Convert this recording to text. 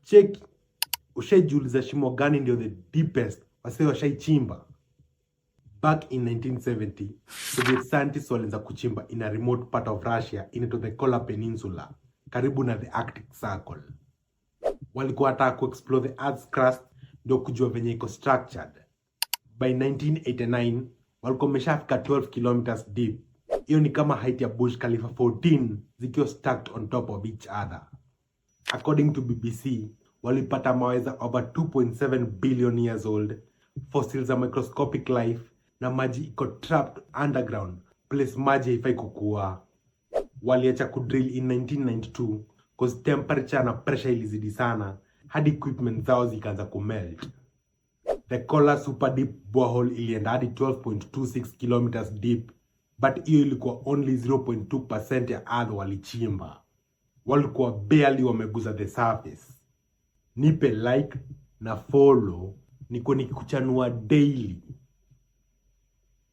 Check, ushaijiuliza shimo gani ndio the deepest wasee washaichimba? Back in 1970, Soviet scientists walianza kuchimba in a remote part of Russia into the Kola Peninsula, karibu na the Arctic Circle. Walikuwa wataka kuexplore the Earth's crust ndio kujua venye iko structured. By 1989, walikuwa wameshafika 12 kilometers deep. Hiyo ni kama height ya Burj Khalifa 14 zikiwa stacked on top of each other. According to BBC, walipata mawe za over 2.7 billion years old, fossils za microscopic life, na maji iko trapped underground, place maji haifai kukua. Waliacha kudrill in 1992 cause temperature na pressure ilizidi sana hadi equipment zao zikaanza kumelt. The Kola Super Deep Borehole ilienda hadi 12.26 kilometers deep, but hiyo ilikuwa only 0.2% ya earth walichimba. Walikuwa barely wameguza the surface. Nipe like na follow niko nikikuchanua daily.